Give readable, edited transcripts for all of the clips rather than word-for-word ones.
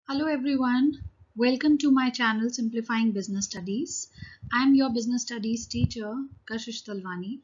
Hello everyone, welcome to my channel Simplifying Business Studies. I am your business studies teacher Kashish Talwani,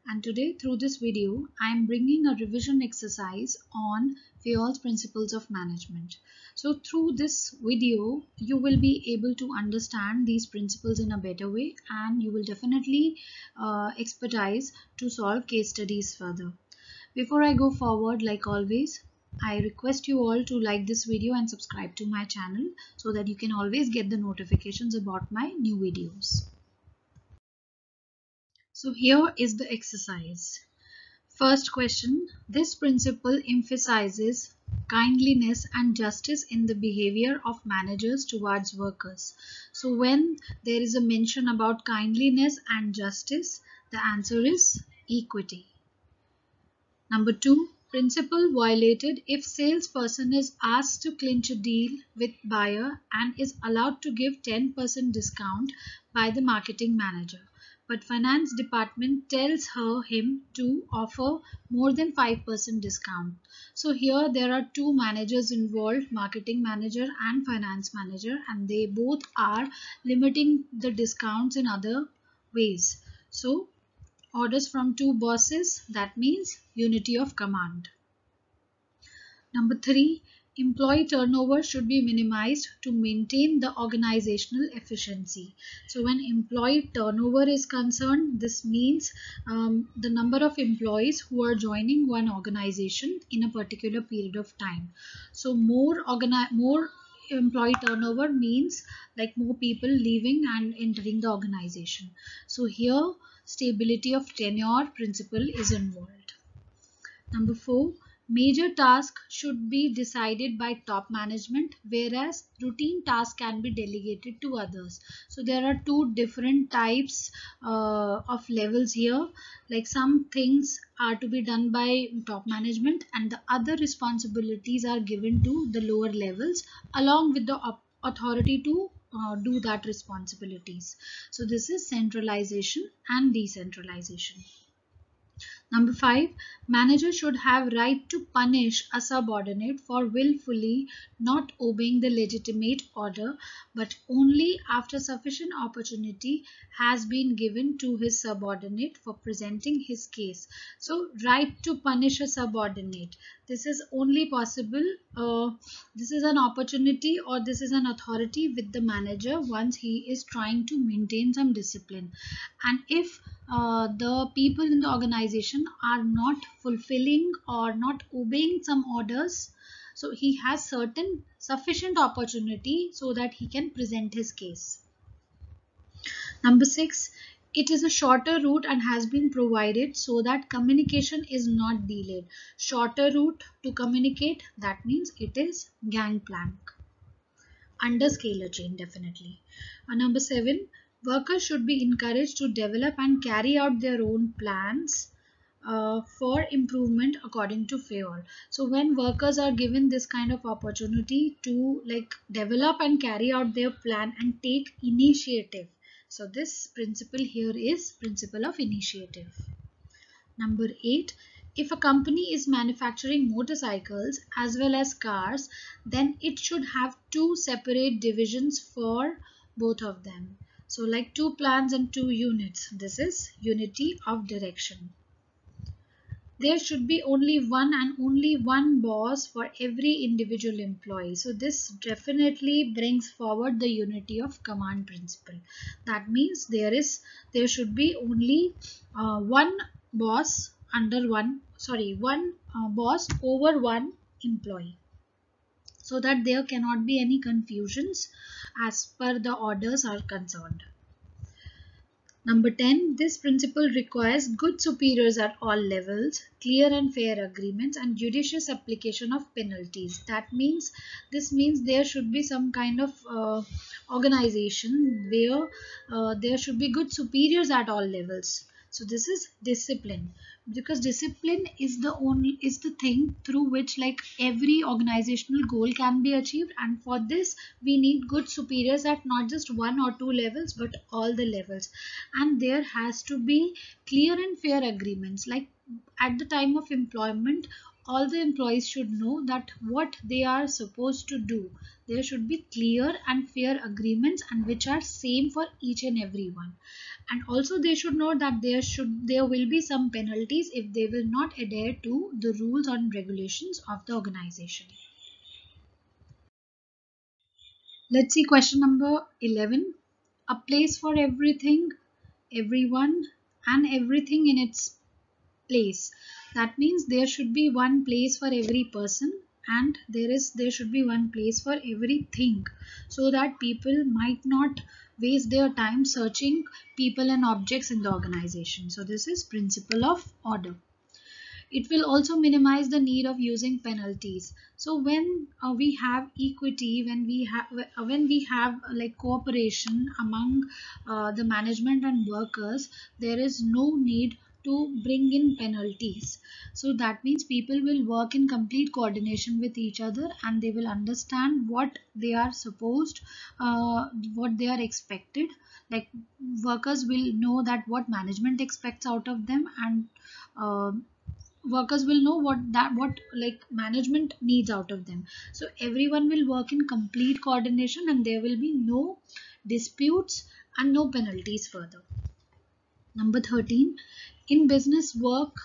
and today through this video I am bringing a revision exercise on Fayol's principles of management. So through this video you will be able to understand these principles in a better way, and you will definitely expertise to solve case studies further. Before I go forward, like always, I request you all to like this video and subscribe to my channel so that you can always get the notifications about my new videos. So here is the exercise. First question, this principle emphasizes kindliness and justice in the behavior of managers towards workers. So when there is a mention about kindliness and justice, the answer is equity. Number 2, principle violated if salesperson is asked to clinch a deal with buyer and is allowed to give 10% discount by the marketing manager, but finance department tells him to offer more than 5% discount. So here there are two managers involved, marketing manager and finance manager, and they both are limiting the discounts in other ways. So orders from two bosses, that means unity of command. Number 3, employee turnover should be minimized to maintain the organizational efficiency. So when employee turnover is concerned, this means the number of employees who are joining one organization in a particular period of time. So more employee turnover means like more people leaving and entering the organization. So here stability of tenure principle is involved. Number 4, major tasks should be decided by top management, whereas routine tasks can be delegated to others. So there are two different types of levels here. Like some things are to be done by top management and the other responsibilities are given to the lower levels along with the authority to do that responsibilities. So this is centralization and decentralization. Number 5, manager should have right to punish a subordinate for willfully not obeying the legitimate order, but only after sufficient opportunity has been given to his subordinate for presenting his case. So right to punish a subordinate, this is only possible, this is an opportunity or this is an authority with the manager once he is trying to maintain some discipline. And if the people in the organization are not fulfilling or not obeying some orders, so he has certain sufficient opportunity so that he can present his case. Number 6, it is a shorter route and has been provided so that communication is not delayed. Shorter route to communicate, that means it is gangplank. Under scalar chain, definitely. Number 7, workers should be encouraged to develop and carry out their own plans for improvement according to Fayol. So when workers are given this kind of opportunity to like develop and carry out their plan and take initiative, so this principle here is principle of initiative. Number 8, if a company is manufacturing motorcycles as well as cars, then it should have two separate divisions for both of them. So like two plants and two units. This is unity of direction. There should be only one and only one boss for every individual employee. So this definitely brings forward the unity of command principle. That means there should be only one boss under one boss over one employee, so that there cannot be any confusions as per the orders are concerned. Number 10, this principle requires good superiors at all levels, clear and fair agreements, and judicious application of penalties. This means there should be some kind of organization where there should be good superiors at all levels. So this is discipline, because discipline is the thing through which like every organizational goal can be achieved, and for this we need good superiors at not just one or two levels but all the levels. And there has to be clear and fair agreements, like at the time of employment all the employees should know that what they are supposed to do. There should be clear and fair agreements and which are same for each and every one. And also they should know that there will be some penalties if they will not adhere to the rules and regulations of the organization. Let's see question number 11. A place for everything, everyone, and everything in its place. That means there should be one place for every person, and there should be one place for everything, so that people might not waste their time searching people and objects in the organization. So this is principle of order. It will also minimize the need of using penalties. So when we have equity, when we have like cooperation among the management and workers, there is no need to bring in penalties. So that means people will work in complete coordination with each other, and they will understand what they are supposed, what they are expected. Like workers will know that what management expects out of them, and uh, workers will know what like management needs out of them. So everyone will work in complete coordination, and there will be no disputes and no penalties further. Number 13, in business, work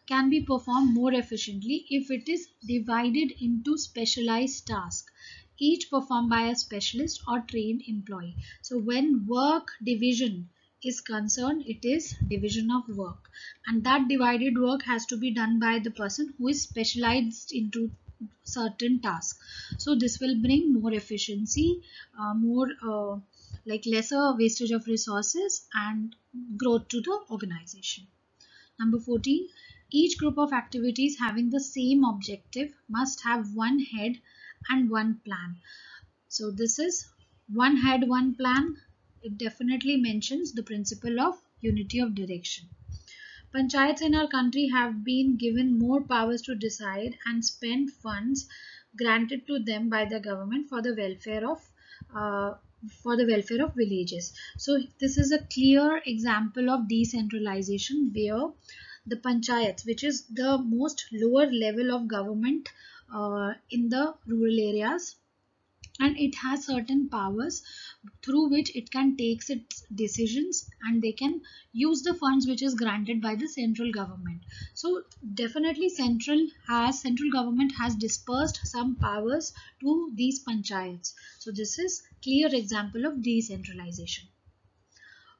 can be performed more efficiently if it is divided into specialized tasks, each performed by a specialist or trained employee. So when work division is concerned, it is division of work, and that divided work has to be done by the person who is specialized into certain tasks. So this will bring more efficiency, more like lesser wastage of resources and growth to the organization. Number 14, each group of activities having the same objective must have one head and one plan. So this is one head, one plan. It definitely mentions the principle of unity of direction. Panchayats in our country have been given more powers to decide and spend funds granted to them by the government uh, for the welfare of villages. So this is a clear example of decentralization, where the panchayats, which is the most lower level of government in the rural areas, and it has certain powers through which it can take its decisions, and they can use the funds which is granted by the central government. So definitely central government has dispersed some powers to these panchayats. So this is clear example of decentralization.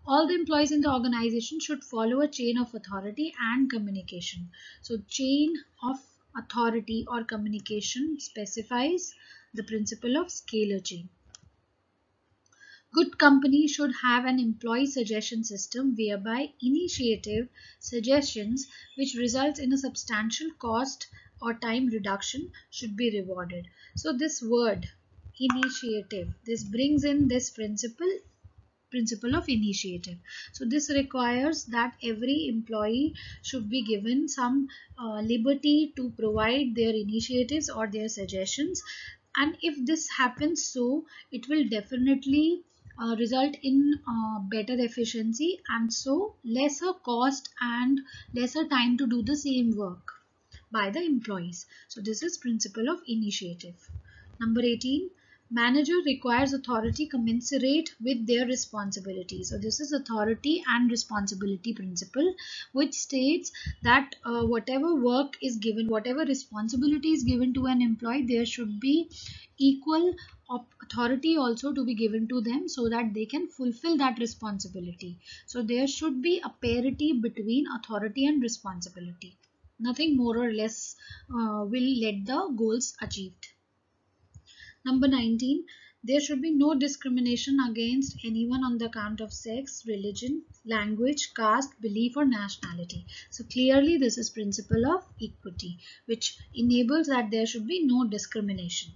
All the employees in the organization should follow a chain of authority and communication. So chain of authority or communication specifies the principle of scalar chain. Good company should have an employee suggestion system whereby initiative suggestions which results in a substantial cost or time reduction should be rewarded. So this word initiative, this brings in this principle of initiative. So this requires that every employee should be given some liberty to provide their initiatives or their suggestions, and if this happens, so it will definitely result in better efficiency, and so lesser cost and lesser time to do the same work by the employees. So this is principle of initiative. Number 18, manager requires authority commensurate with their responsibility. So this is authority and responsibility principle, which states that whatever work is given, whatever responsibility is given to an employee, there should be equal authority also to be given to them, so that they can fulfill that responsibility. So there should be a parity between authority and responsibility. Nothing more or less will let the goals achieved. Number 19, there should be no discrimination against anyone on the account of sex, religion, language, caste, belief or nationality. So clearly this is principle of equity, which enables that there should be no discrimination.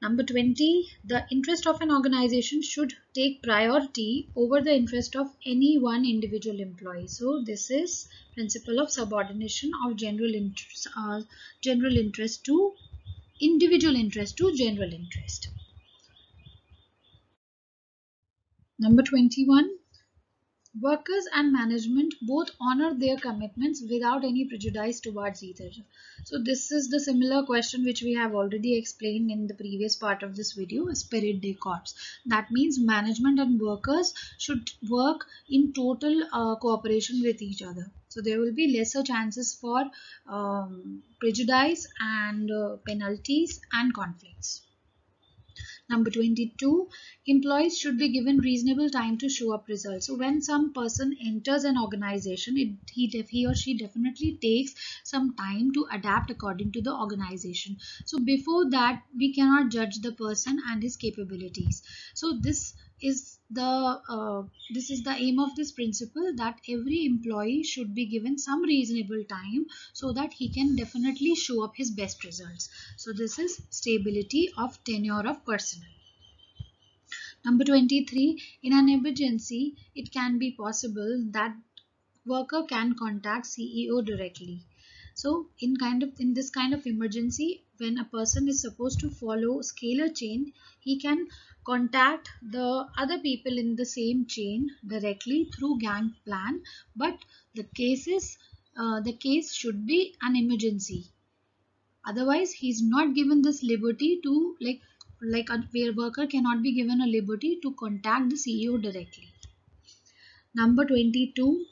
Number 20, the interest of an organization should take priority over the interest of any one individual employee. So this is principle of subordination of general interest to individual interest to general interest. Number 21, Workers and management both honor their commitments without any prejudice towards either. So this is the similar question which we have already explained in the previous part of this video, spirit de corps. That means management and workers should work in total cooperation with each other. So there will be lesser chances for prejudice and penalties and conflicts. Number 22, employees should be given reasonable time to show up results. So when some person enters an organization, he or she definitely takes some time to adapt according to the organization. So before that, we cannot judge the person and his capabilities. So this is the aim of this principle, that every employee should be given some reasonable time so that he can definitely show up his best results. So this is stability of tenure of personnel. Number 23, in an emergency, it can be possible that worker can contact CEO directly. So in this kind of emergency, when a person is supposed to follow scalar chain, he can contact the other people in the same chain directly through gang plan. But the the case should be an emergency. Otherwise, he's not given this liberty to where worker cannot be given a liberty to contact the CEO directly. Number 22,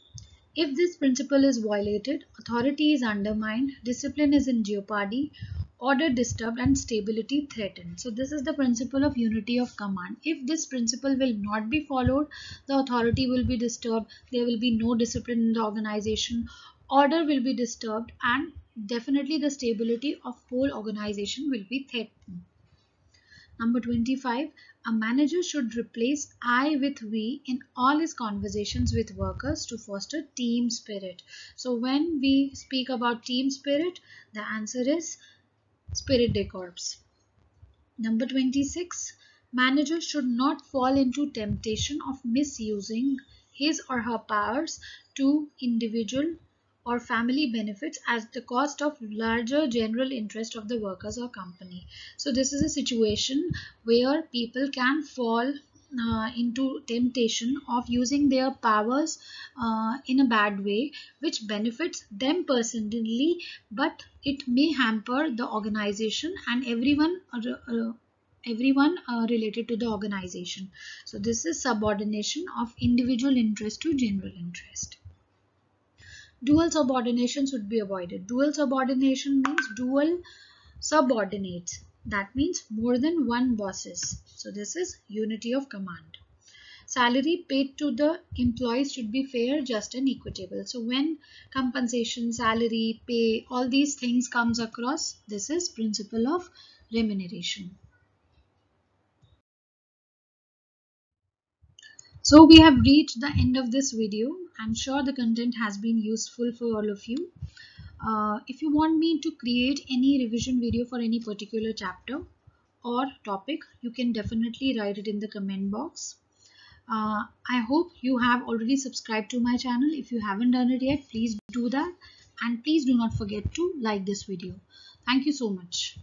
if this principle is violated, authority is undermined, discipline is in jeopardy, order disturbed, and stability threatened. So this is the principle of unity of command. If this principle will not be followed, the authority will be disturbed, there will be no discipline in the organization, order will be disturbed, and definitely the stability of whole organization will be threatened. Number 25, a manager should replace I with we in all his conversations with workers to foster team spirit. So when we speak about team spirit, the answer is spirit de corps. Number 26, manager should not fall into temptation of misusing his or her powers to individual or family benefits at the cost of larger general interest of the workers or company. So this is a situation where people can fall into temptation of using their powers in a bad way, which benefits them personally, but it may hamper the organization and everyone related to the organization. So this is subordination of individual interest to general interest. Dual subordination should be avoided. Dual subordination means dual subordinates. That means more than one bosses. So this is unity of command. Salary paid to the employees should be fair, just and equitable. So when compensation, salary, pay, all these things comes across, this is principle of remuneration. So we have reached the end of this video. I'm sure the content has been useful for all of you. If you want me to create any revision video for any particular chapter or topic, you can definitely write it in the comment box. I hope you have already subscribed to my channel. If you haven't done it yet, please do that. And please do not forget to like this video. Thank you so much.